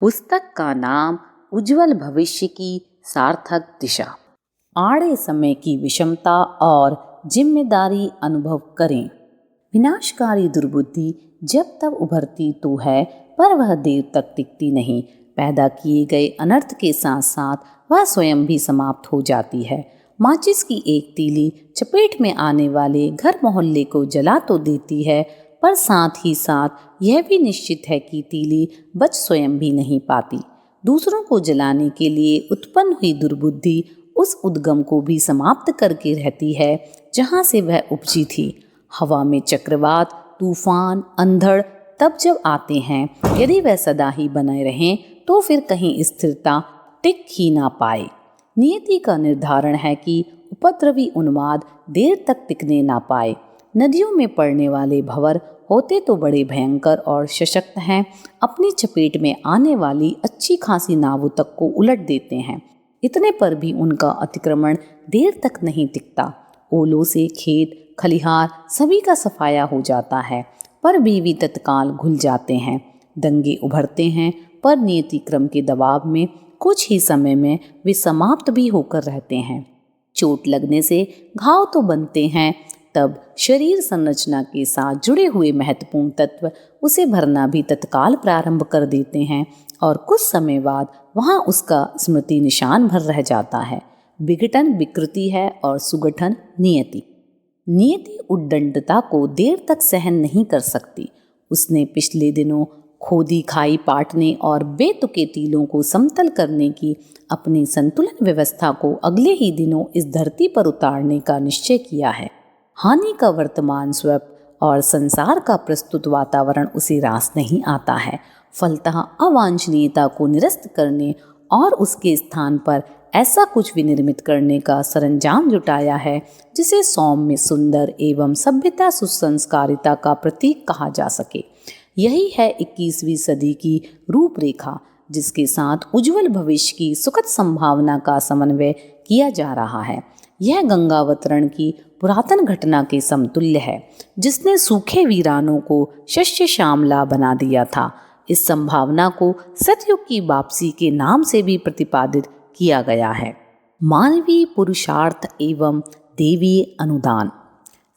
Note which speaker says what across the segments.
Speaker 1: पुस्तक का नाम उज्जवल भविष्य की सार्थक दिशा। आड़े समय की विषमता और जिम्मेदारी अनुभव करें। विनाशकारी दुर्बुद्धि जब तक उभरती तो है, पर वह देर तक टिकती नहीं। पैदा किए गए अनर्थ के साथ साथ वह स्वयं भी समाप्त हो जाती है। माचिस की एक तीली चपेट में आने वाले घर मोहल्ले को जला तो देती है, पर साथ ही साथ यह भी निश्चित है कि तीली बच स्वयं भी नहीं पाती। दूसरों को जलाने के लिए उत्पन्न हुई दुर्बुद्धि उस उद्गम को भी समाप्त करके रहती है जहाँ से वह उपजी थी। हवा में चक्रवात, तूफान, अंधड़ तब जब आते हैं, यदि वह सदा ही बने रहें तो फिर कहीं स्थिरता टिक ही ना पाए। नियति का निर्धारण है कि उपद्रवी उन्माद देर तक टिकने ना पाए। नदियों में पड़ने वाले भंवर होते तो बड़े भयंकर और सशक्त हैं, अपनी चपेट में आने वाली अच्छी खासी नावों तक को उलट देते हैं। इतने पर भी उनका अतिक्रमण देर तक नहीं टिकता। ओलों से खेत खलिहार सभी का सफाया हो जाता है, पर भी तत्काल घुल जाते हैं। दंगे उभरते हैं, पर नियति क्रम के दबाव में कुछ ही समय में वे समाप्त भी होकर रहते हैं। चोट लगने से घाव तो बनते हैं, तब शरीर संरचना के साथ जुड़े हुए महत्वपूर्ण तत्व उसे भरना भी तत्काल प्रारंभ कर देते हैं और कुछ समय बाद वहाँ उसका स्मृति निशान भर रह जाता है। विघटन विकृति है और सुगठन नियति। नियति उद्दंडता को देर तक सहन नहीं कर सकती। उसने पिछले दिनों खोदी खाई पाटने और बेतुके टीलों को समतल करने की अपनी संतुलन व्यवस्था को अगले ही दिनों इस धरती पर उतारने का निश्चय किया है। हानि का वर्तमान स्वप्न और संसार का प्रस्तुत वातावरण उसे रास नहीं आता है। फलतः अवांछनीयता को निरस्त करने और उसके स्थान पर ऐसा कुछ विनिर्मित करने का सरंजाम जुटाया है जिसे सौम्य, सुंदर एवं सभ्यता सुसंस्कारिता का प्रतीक कहा जा सके। यही है 21वीं सदी की रूपरेखा, जिसके साथ उज्जवल भविष्य की सुखद संभावना का समन्वय किया जा रहा है। यह गंगावतरण की पुरातन घटना के समतुल्य है, जिसने सूखे वीरानों को शस्य श्यामला बना दिया था। इस संभावना को सतयुग की वापसी के नाम से भी प्रतिपादित किया गया है। मानवीय पुरुषार्थ एवं देवीय अनुदान।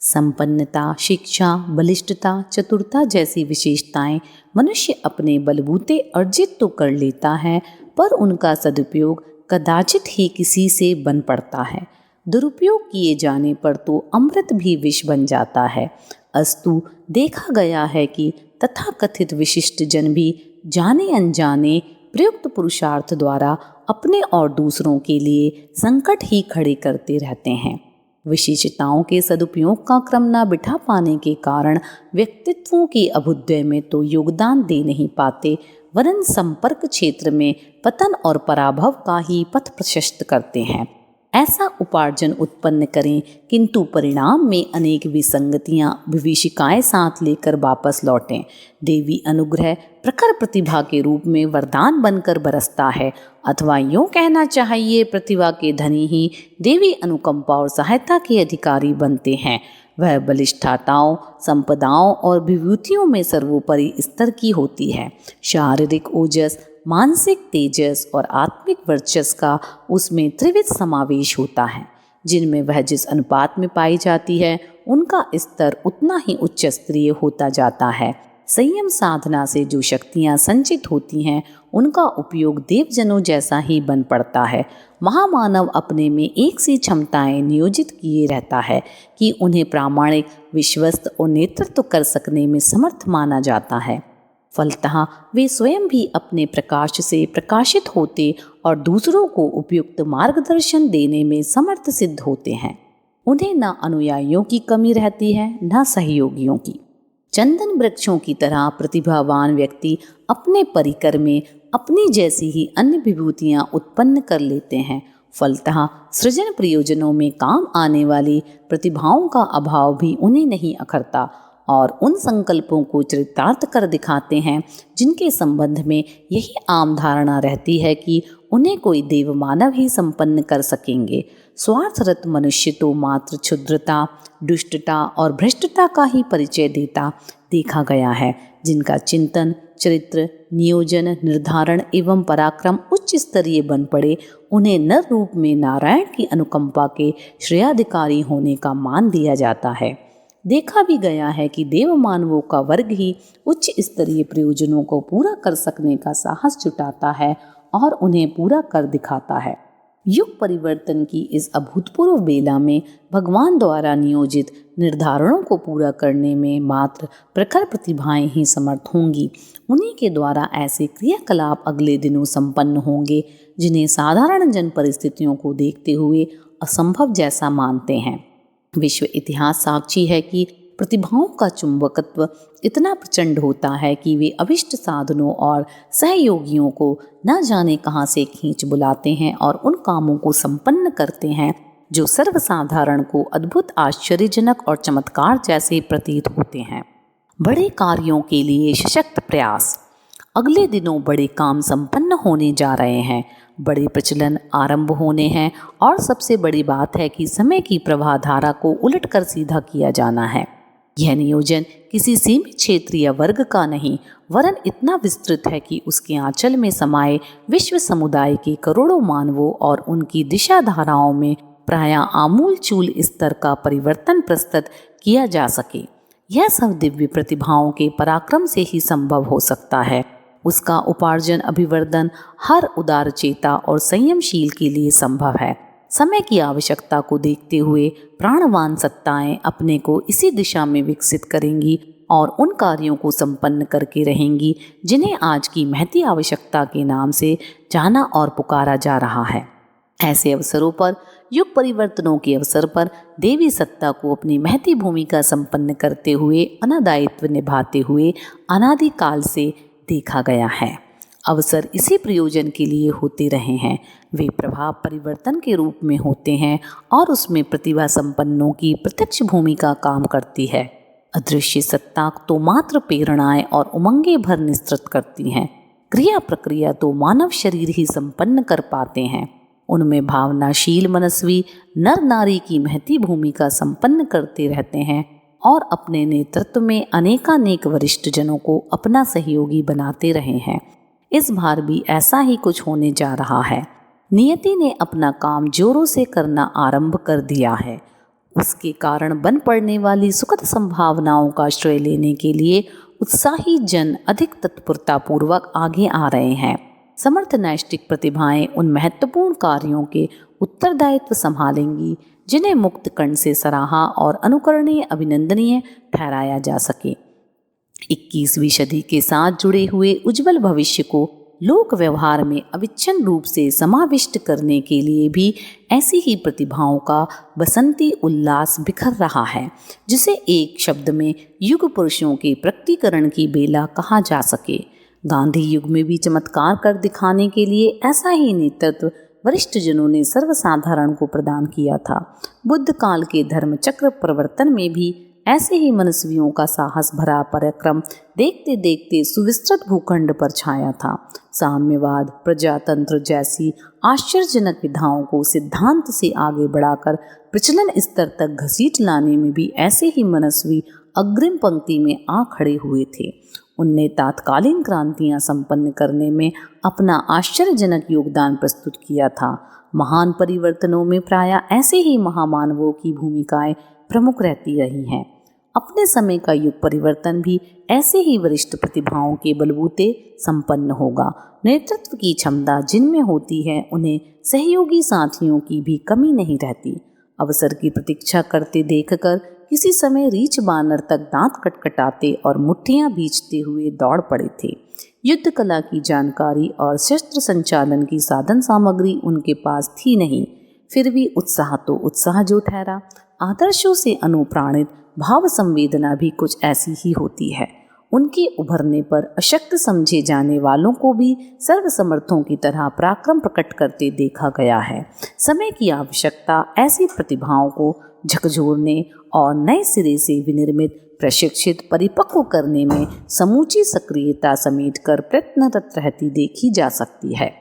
Speaker 1: संपन्नता, शिक्षा, बलिष्ठता, चतुरता जैसी विशेषताएं मनुष्य अपने बलबूते अर्जित तो कर लेता है, पर उनका सदुपयोग कदाचित ही किसी से बन पड़ता है। दुरुपयोग किए जाने पर तो अमृत भी विष बन जाता है। अस्तु देखा गया है कि तथाकथित विशिष्ट जन भी जाने अनजाने प्रयुक्त पुरुषार्थ द्वारा अपने और दूसरों के लिए संकट ही खड़े करते रहते हैं। विशेषताओं के सदुपयोग का क्रम न बिठा पाने के कारण व्यक्तित्वों के अभ्युदय में तो योगदान दे नहीं पाते, वरन संपर्क क्षेत्र में पतन और पराभव का ही पथ प्रशस्त करते हैं। ऐसा उपार्जन उत्पन्न करें, किंतु परिणाम में अनेक विसंगतियां, विभीषिकाएं साथ लेकर वापस लौटें। देवी अनुग्रह प्रखर प्रतिभा के रूप में वरदान बनकर बरसता है, अथवा यूँ कहना चाहिए प्रतिभा के धनी ही देवी अनुकंपा और सहायता के अधिकारी बनते हैं। वह बलिष्ठताओं, संपदाओं और विभूतियों में सर्वोपरि स्तर की होती है। शारीरिक ओजस, मानसिक तेजस और आत्मिक वर्चस्व का उसमें त्रिविध समावेश होता है। जिनमें वह जिस अनुपात में पाई जाती है, उनका स्तर उतना ही उच्च स्तरीय होता जाता है। संयम साधना से जो शक्तियाँ संचित होती हैं, उनका उपयोग देवजनों जैसा ही बन पड़ता है। महामानव अपने में एक सी क्षमताएं नियोजित किए रहता है कि उन्हें प्रामाणिक, विश्वस्त और नेतृत्व कर सकने में समर्थ माना जाता है। फलतः वे स्वयं भी अपने प्रकाश से प्रकाशित होते और दूसरों को उपयुक्त मार्गदर्शन देने में समर्थ सिद्ध होते हैं। उन्हें न अनुयायियों की कमी रहती है, न सहयोगियों की। चंदन वृक्षों की तरह प्रतिभावान व्यक्ति अपने परिकर में अपनी जैसी ही अन्य विभूतियाँ उत्पन्न कर लेते हैं। फलतः सृजन प्रयोजनों में काम आने वाली प्रतिभाओं का अभाव भी उन्हें नहीं अखरता और उन संकल्पों को चरितार्थ कर दिखाते हैं जिनके संबंध में यही आम धारणा रहती है कि उन्हें कोई देवमानव ही संपन्न कर सकेंगे। स्वार्थरत मनुष्य तो मात्र क्षुद्रता, दुष्टता और भ्रष्टता का ही परिचय देता देखा गया है, जिनका चिंतन, चरित्र, नियोजन, निर्धारण एवं पराक्रम उच्च स्तरीय बन पड़े, उन्हें नर रूप में नारायण की अनुकंपा के श्रेयाधिकारी होने का मान दिया जाता है। देखा भी गया है कि देव मानवों का वर्ग ही उच्च स्तरीय प्रयोजनों को पूरा कर सकने का साहस जुटाता है और उन्हें पूरा कर दिखाता है। युग परिवर्तन की इस अभूतपूर्व बेला में भगवान द्वारा नियोजित निर्धारणों को पूरा करने में मात्र प्रखर प्रतिभाएं ही समर्थ होंगी। उन्हीं के द्वारा ऐसे क्रियाकलाप अगले दिनों संपन्न होंगे जिन्हें साधारण जन परिस्थितियों को देखते हुए असंभव जैसा मानते हैं। विश्व इतिहास साक्षी है कि प्रतिभाओं का चुंबकत्व इतना प्रचंड होता है कि वे अभिष्ट साधनों और सहयोगियों को न जाने कहां से खींच बुलाते हैं और उन कामों को संपन्न करते हैं जो सर्वसाधारण को अद्भुत, आश्चर्यजनक और चमत्कार जैसे प्रतीत होते हैं। बड़े कार्यों के लिए सशक्त प्रयास। अगले दिनों बड़े काम संपन्न होने जा रहे हैं, बड़े प्रचलन आरंभ होने हैं और सबसे बड़ी बात है कि समय की प्रवाह धारा को उलटकर सीधा किया जाना है। यह नियोजन किसी सीमित क्षेत्र या वर्ग का नहीं, वरन इतना विस्तृत है कि उसके आंचल में समाये विश्व समुदाय के करोड़ों मानवों और उनकी दिशा धाराओं में प्रायः आमूल चूल स्तर का परिवर्तन प्रस्तुत किया जा सके। यह सब दिव्य प्रतिभाओं के पराक्रम से ही संभव हो सकता है। उसका उपार्जन, अभिवर्धन हर उदार चेता और संयमशील के लिए संभव है। समय की आवश्यकता को देखते हुए प्राणवान सत्ताएं अपने को इसी दिशा में विकसित करेंगी और उन कार्यों को संपन्न करके रहेंगी जिन्हें आज की महती आवश्यकता के नाम से जाना और पुकारा जा रहा है। ऐसे अवसरों पर, युग परिवर्तनों के अवसर पर देवी सत्ता को अपनी महती भूमिका संपन्न करते हुए, अनादायित्व निभाते हुए अनादिकाल से देखा गया है। अवसर इसी प्रयोजन के लिए होते रहे हैं। वे प्रभाव परिवर्तन के रूप में होते हैं और उसमें प्रतिभा संपन्नों की प्रत्यक्ष भूमिका काम करती है। अदृश्य सत्ता तो मात्र प्रेरणाएं और उमंगे भर निस्तृत करती हैं। क्रिया प्रक्रिया तो मानव शरीर ही संपन्न कर पाते हैं। उनमें भावनाशील मनस्वी नर नारी की महती भूमिका संपन्न करते रहते हैं और अपने नेतृत्व में अनेकानेक वरिष्ठ जनों को अपना सहयोगी बनाते रहे हैं। इस बार भी ऐसा ही कुछ होने जा रहा है। नियति ने अपना काम जोरों से करना आरंभ कर दिया है। उसके कारण बन पड़ने वाली सुखद संभावनाओं का श्रेय लेने के लिए उत्साही जन अधिक तत्परतापूर्वक आगे आ रहे हैं। समर्थ नैष्टिक प्रतिभाएं उन महत्वपूर्ण कार्यों के उत्तरदायित्व संभालेंगी जिन्हें मुक्त कर्ण से सराहा और अनुकरणीय, अभिनंदनीय ठहराया जा सके। 21वीं सदी के साथ जुड़े हुए उज्जवल भविष्य को लोक व्यवहार में अविच्छिन्न रूप से समाविष्ट करने के लिए भी ऐसी ही प्रतिभाओं का बसंती उल्लास बिखर रहा है, जिसे एक शब्द में युग पुरुषों के प्रकटीकरण की बेला कहा जा सके। गांधी युग में भी चमत्कार कर दिखाने के लिए ऐसा ही नेतृत्व वरिष्ठ जनों ने सर्वसाधारण को प्रदान किया था। बुद्ध काल के धर्म चक्र प्रवर्तन में भी ऐसे ही मनस्वियों का साहस भरा पराक्रम देखते देखते सुविस्तृत भूखंड पर छाया था। साम्यवाद, प्रजातंत्र जैसी आश्चर्यजनक विधाओं को सिद्धांत से आगे बढ़ाकर प्रचलन स्तर तक घसीट लाने में भी ऐसे ही मनस्वी अग्रिम पंक्ति में आ खड़े हुए थे। उनने तात्कालीन क्रांतियां संपन्न करने में अपना आश्चर्यजनक योगदान प्रस्तुत किया था। महान परिवर्तनों में प्रायः ऐसे ही महामानवों की भूमिकाएं प्रमुख रहती रही हैं। अपने समय का युग परिवर्तन भी ऐसे ही वरिष्ठ प्रतिभाओं के बलबूते संपन्न होगा। नेतृत्व की क्षमता जिनमें होती है, उन्हें सहयोगी साथियों की भी कमी नहीं रहती। अवसर की प्रतीक्षा करते देखकर किसी समय रीछ बानर तक दांत कटकटाते और मुट्ठियां भींचते हुए दौड़ पड़े थे। युद्ध कला की जानकारी और शस्त्र संचालन की साधन सामग्री उनके पास थी नहीं, फिर भी उत्साह तो उत्साह जो ठहरा। आदर्शों से अनुप्राणित भाव संवेदना भी कुछ ऐसी ही होती है। उनके उभरने पर अशक्त समझे जाने वालों को भी सर्वसमर्थों की तरह पराक्रम प्रकट करते देखा गया है। समय की आवश्यकता ऐसी प्रतिभाओं को झकझोरने और नए सिरे से विनिर्मित, प्रशिक्षित, परिपक्व करने में समूची सक्रियता समेटकर प्रयत्नरत रहती देखी जा सकती है।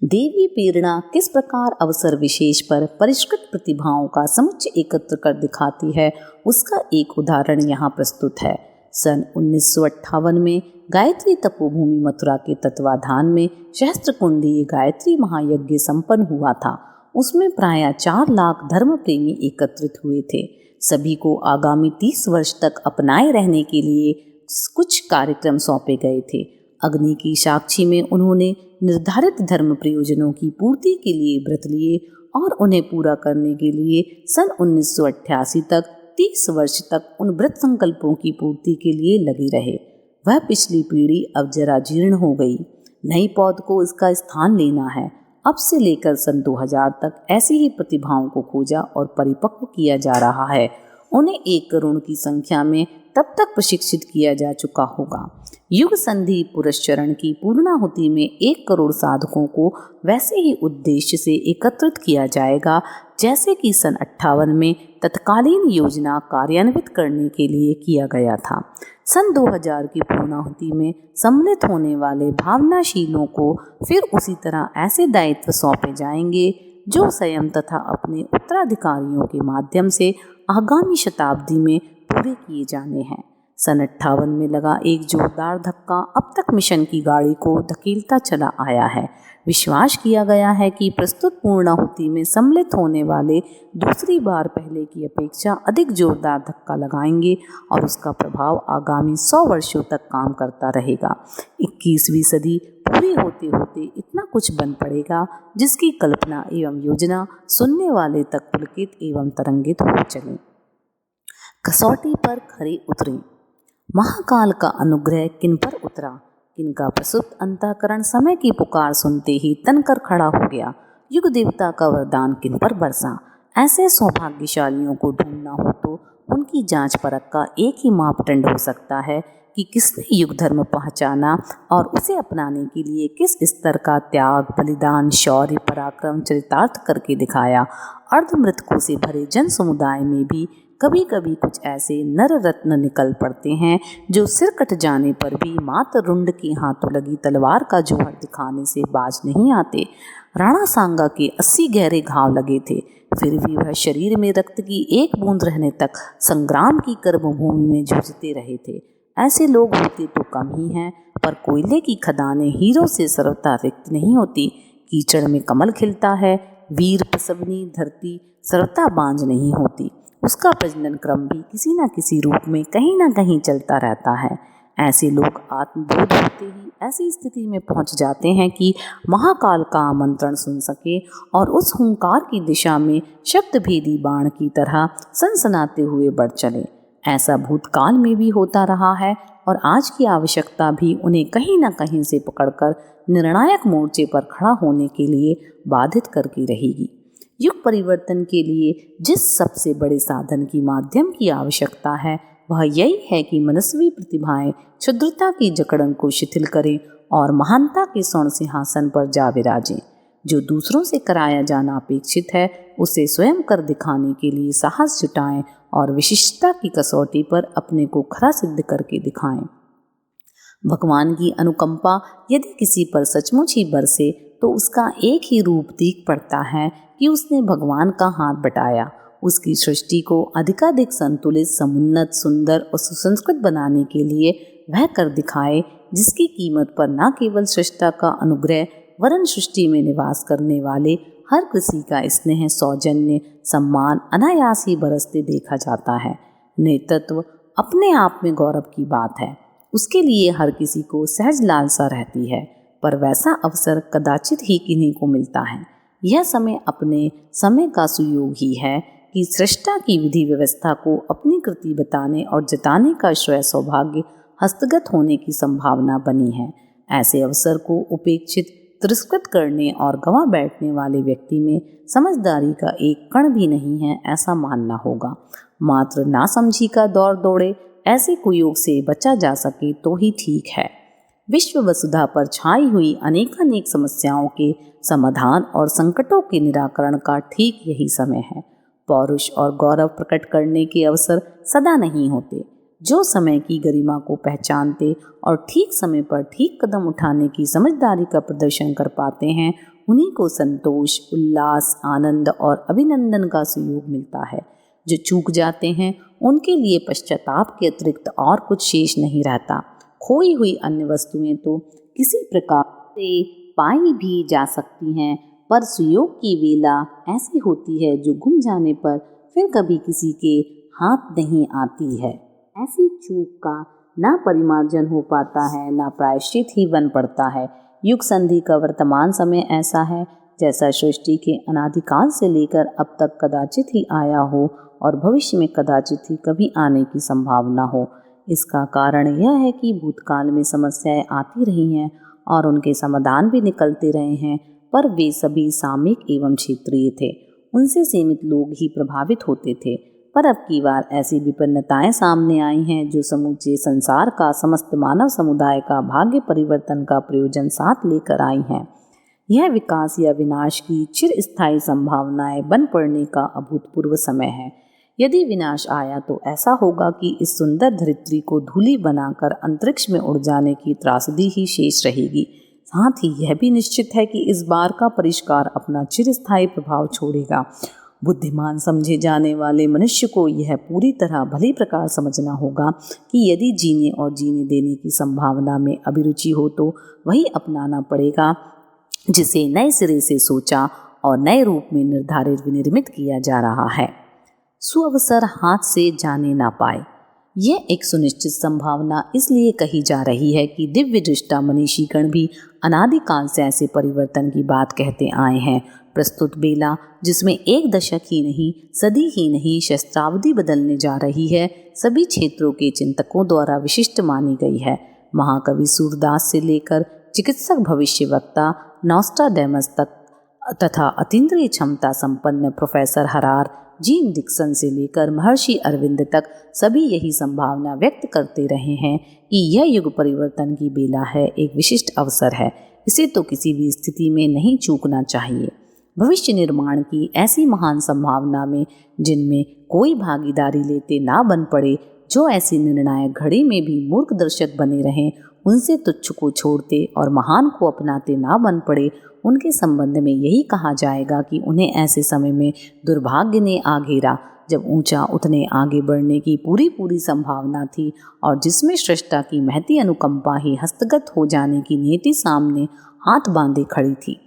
Speaker 1: देवी प्रेरणा किस प्रकार अवसर विशेष पर परिष्कृत प्रतिभाओं का समुच्चय एकत्र कर दिखाती है, उसका एक उदाहरण यहाँ प्रस्तुत है। सन 1958 में गायत्री तपोभूमि मथुरा के तत्वाधान में सहस्त्रकुंडीय गायत्री महायज्ञ संपन्न हुआ था। उसमें प्रायः 4 लाख धर्म प्रेमी एकत्रित हुए थे। सभी को आगामी 30 वर्ष तक अपनाए रहने के लिए कुछ कार्यक्रम सौंपे गए थे। अग्नि की साक्षी में उन्होंने निर्धारित धर्म प्रयोजनों की पूर्ति के लिए व्रत लिए और उन्हें पूरा करने के लिए सन 1988 तक 30 वर्ष तक उन व्रत संकल्पों की पूर्ति के लिए लगे रहे। वह पिछली पीढ़ी अब जरा जीर्ण हो गई। नई पौध को इसका स्थान लेना है। अब से लेकर सन 2000 तक ऐसी ही प्रतिभाओं को खोजा और परिपक्व किया जा रहा है। उन्हें 1 करोड़ की संख्या में तब तक प्रशिक्षित किया जा चुका होगा। युग संधि पुरस्चरण की पूर्णाहुति में 1 करोड़ साधकों को वैसे ही उद्देश्य से एकत्रित किया जाएगा जैसे कि सन 58 में तत्कालीन योजना कार्यान्वित करने के लिए किया गया था। सन 2000 की पूर्णाहुति में सम्मिलित होने वाले भावनाशीलों को फिर उसी तरह ऐसे दायित्व सौंपे जाएंगे जो स्वयं तथा अपने उत्तराधिकारियों के माध्यम से आगामी शताब्दी में पूरे किए जाने हैं। सन 58 में लगा एक जोरदार धक्का अब तक मिशन की गाड़ी को धकेलता चला आया है। विश्वास किया गया है कि प्रस्तुत पूर्णाहुति में सम्मिलित होने वाले दूसरी बार पहले की अपेक्षा अधिक जोरदार धक्का लगाएंगे और उसका प्रभाव आगामी 100 वर्षों तक काम करता रहेगा। 21वीं सदी पूरी होते होते इतना कुछ बन पड़ेगा जिसकी कल्पना एवं योजना सुनने वाले तक पुलकित एवं तरंगित हो चले। कसौटी पर खरे उतरे। महाकाल का अनुग्रह किन पर उतरा, किनका प्रसुप्त अंतःकरण समय की पुकार सुनते ही तनकर खड़ा हो गया। युग देवता का वरदान किन पर बरसा। ऐसे सौभाग्यशालियों को ढूंढना हो तो उनकी जांच परख का एक ही मापदंड हो सकता है कि किसने युग धर्म पहचाना और उसे अपनाने के लिए किस स्तर का त्याग, बलिदान, शौर्य, पराक्रम चरितार्थ करके दिखाया। अर्धमृतकों से भरे जन समुदाय में भी कभी कभी कुछ ऐसे नर रत्न निकल पड़ते हैं जो सिर कट जाने पर भी मात्र रुंड के हाथों लगी तलवार का जोहर दिखाने से बाज नहीं आते। राणा सांगा के 80 गहरे घाव लगे थे, फिर भी वह शरीर में रक्त की एक बूंद रहने तक संग्राम की कर्मभूमि में जूझते रहे थे। ऐसे लोग होते तो कम ही हैं, पर कोयले की खदानें हीरो से सर्वथा रिक्त नहीं होती। कीचड़ में कमल खिलता है, वीर प्रसवनी धरती सर्वथा बांझ नहीं होती। उसका प्रजनन क्रम भी किसी न किसी रूप में कहीं न कहीं चलता रहता है। ऐसे लोग आत्मबोध होते ही ऐसी स्थिति में पहुंच जाते हैं कि महाकाल का आमंत्रण सुन सके और उस हुंकार की दिशा में शब्दभेदी बाण की तरह सनसनाते हुए बढ़ चले। ऐसा भूतकाल में भी होता रहा है और आज की आवश्यकता भी उन्हें कहीं न कहीं से पकड़कर निर्णायक मोर्चे पर खड़ा होने के लिए बाधित करके रहेगी। युग परिवर्तन के लिए जिस सबसे बड़े साधन की माध्यम की आवश्यकता है वह यही है कि मनस्वी प्रतिभाएं क्षुद्रता की जकड़न को शिथिल करें और महानता के स्वर्ण सिंहासन पर जा विराजें। जो दूसरों से कराया जाना अपेक्षित है उसे स्वयं कर दिखाने के लिए साहस जुटाएं और विशिष्टता की कसौटी पर अपने को खरा सिद्ध करके दिखाएं। भगवान की अनुकंपा यदि किसी पर सचमुच ही बरसे तो उसका एक ही रूप दिख पड़ता है कि उसने भगवान का हाथ बटाया। उसकी सृष्टि को अधिकाधिक संतुलित, समुन्नत, सुंदर और सुसंस्कृत बनाने के लिए वह कर दिखाए जिसकी कीमत पर न केवल सृष्टा का अनुग्रह वरन सृष्टि में निवास करने वाले हर किसी का स्नेह, सौजन्य, सम्मान अनायास ही बरसते देखा जाता है। नेतृत्व अपने आप में गौरव की बात है, उसके लिए हर किसी को सहज लालसा रहती है, पर वैसा अवसर कदाचित ही किन्हीं को मिलता है। यह समय अपने समय का सुयोग ही है कि सृष्टा की विधि व्यवस्था को अपनी कृति बताने और जताने का श्रेय सौभाग्य हस्तगत होने की संभावना बनी है। ऐसे अवसर को उपेक्षित, तिरस्कृत करने और गंवा बैठने वाले व्यक्ति में समझदारी का एक कण भी नहीं है ऐसा मानना होगा। मात्र नासमझी का दौर दौड़े ऐसे कुयोग से बचा जा सके तो ही ठीक है। विश्व वसुधा पर छाई हुई अनेकानेक समस्याओं के समाधान और संकटों के निराकरण का ठीक यही समय है। पौरुष और गौरव प्रकट करने के अवसर सदा नहीं होते। जो समय की गरिमा को पहचानते और ठीक समय पर ठीक कदम उठाने की समझदारी का प्रदर्शन कर पाते हैं उन्हीं को संतोष, उल्लास, आनंद और अभिनंदन का सुयोग मिलता है। जो चूक जाते हैं उनके लिए पश्चाताप के अतिरिक्त और कुछ शेष नहीं रहता। खोई हुई अन्य वस्तुएं तो किसी प्रकार से पाई भी जा सकती हैं, पर सुयोग की वेला ऐसी होती है जो गुम जाने पर फिर कभी किसी के हाथ नहीं आती है। ऐसी चूक का ना परिमार्जन हो पाता है, ना प्रायश्चित ही बन पड़ता है। युग संधि का वर्तमान समय ऐसा है जैसा सृष्टि के अनादिकाल से लेकर अब तक कदाचित ही आया हो और भविष्य में कदाचित ही कभी आने की संभावना हो। इसका कारण यह है कि भूतकाल में समस्याएं आती रही हैं और उनके समाधान भी निकलते रहे हैं, पर वे सभी सामयिक एवं क्षेत्रीय थे। उनसे सीमित लोग ही प्रभावित होते थे। पर अब की बार ऐसी विपन्नताएं सामने आई हैं जो समूचे संसार का, समस्त मानव समुदाय का भाग्य परिवर्तन का प्रयोजन साथ लेकर आई हैं। यह विकास या विनाश की चिरस्थायी संभावनाएं बन पड़ने का अभूतपूर्व समय है। यदि विनाश आया तो ऐसा होगा कि इस सुंदर धरित्री को धूलि बनाकर अंतरिक्ष में उड़ जाने की त्रासदी ही शेष रहेगी। साथ ही यह भी निश्चित है कि इस बार का परिष्कार अपना चिरस्थायी प्रभाव छोड़ेगा। बुद्धिमान समझे जाने वाले मनुष्य को यह पूरी तरह भली प्रकार समझना होगा कि यदि जीने और जीने देने की संभावना में अभिरुचि हो तो वही अपनाना पड़ेगा जिसे नए सिरे से सोचा और नए रूप में निर्धारित विनिर्मित किया जा रहा है। सुअवसर हाथ से जाने ना पाए। यह एक सुनिश्चित संभावना इसलिए कही जा रही है कि दिव्य दृष्टा मनीषीगण भी अनादिकाल से ऐसे परिवर्तन की बात कहते आए हैं। प्रस्तुत बेला, जिसमें एक दशक ही नहीं, सदी ही नहीं, सहस्त्राब्दी बदलने जा रही है, सभी क्षेत्रों के चिंतकों द्वारा विशिष्ट मानी गई है। महाकवि सूरदास से लेकर चिकित्सक भविष्यवक्ता नॉस्ट्राडेमस तक तथा अतीन्द्रिय क्षमता संपन्न प्रोफेसर हरार, जीन डिक्सन से लेकर महर्षि अरविंद तक सभी यही संभावना व्यक्त करते रहे हैं कि यह युग परिवर्तन की बेला है, एक विशिष्ट अवसर है। इसे तो किसी भी स्थिति में नहीं चूकना चाहिए। भविष्य निर्माण की ऐसी महान संभावना में जिनमें कोई भागीदारी लेते ना बन पड़े, जो ऐसी निर्णायक घड़ी में भी मूर्ख दर्शक बने रहें, उनसे तुच्छ को छोड़ते और महान को अपनाते ना बन पड़े, उनके संबंध में यही कहा जाएगा कि उन्हें ऐसे समय में दुर्भाग्य ने आ घेरा जब ऊंचा उतने आगे बढ़ने की पूरी संभावना थी और जिसमें सृष्टा की महती अनुकंपा ही हस्तगत हो जाने की नीति सामने हाथ बांधे खड़ी थी।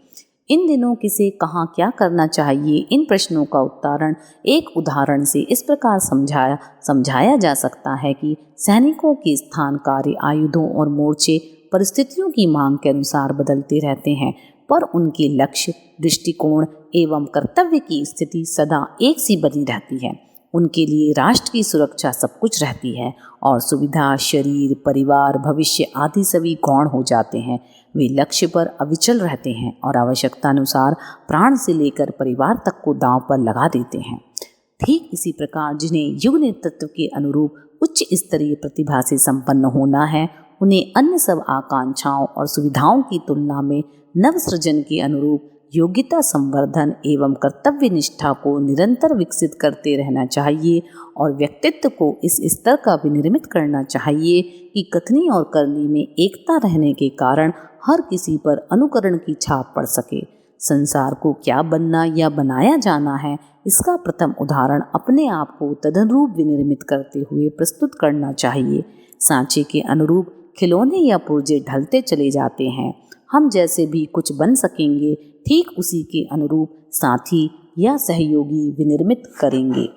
Speaker 1: इन दिनों किसे कहाँ क्या करना चाहिए, इन प्रश्नों का उत्तरण एक उदाहरण से इस प्रकार समझाया जा सकता है कि सैनिकों के स्थान, कार्य, आयुधों और मोर्चे परिस्थितियों की मांग के अनुसार बदलते रहते हैं, पर उनके लक्ष्य, दृष्टिकोण एवं कर्तव्य की स्थिति सदा एक सी बनी रहती है। उनके लिए राष्ट्र की सुरक्षा सब कुछ रहती है और सुविधा, शरीर, परिवार, भविष्य आदि सभी गौण हो जाते हैं। वे लक्ष्य पर अविचल रहते हैं और आवश्यकतानुसार प्राण से लेकर परिवार तक को दांव पर लगा देते हैं। ठीक इसी प्रकार जिन्हें युग नेतृत्व के अनुरूप उच्च स्तरीय प्रतिभा से संपन्न होना है, उन्हें अन्य सब आकांक्षाओं और सुविधाओं की तुलना में नवसृजन के अनुरूप योग्यता संवर्धन एवं कर्तव्य निष्ठा को निरंतर विकसित करते रहना चाहिए और व्यक्तित्व को इस स्तर का विनिर्मित करना चाहिए कि कथनी और करनी में एकता रहने के कारण हर किसी पर अनुकरण की छाप पड़ सके। संसार को क्या बनना या बनाया जाना है, इसका प्रथम उदाहरण अपने आप को तदनुरूप विनिर्मित करते हुए प्रस्तुत करना चाहिए। सांचे के अनुरूप खिलौने या पुर्जे ढलते चले जाते हैं। हम जैसे भी कुछ बन सकेंगे, ठीक उसी के अनुरूप साथी या सहयोगी विनिर्मित करेंगे।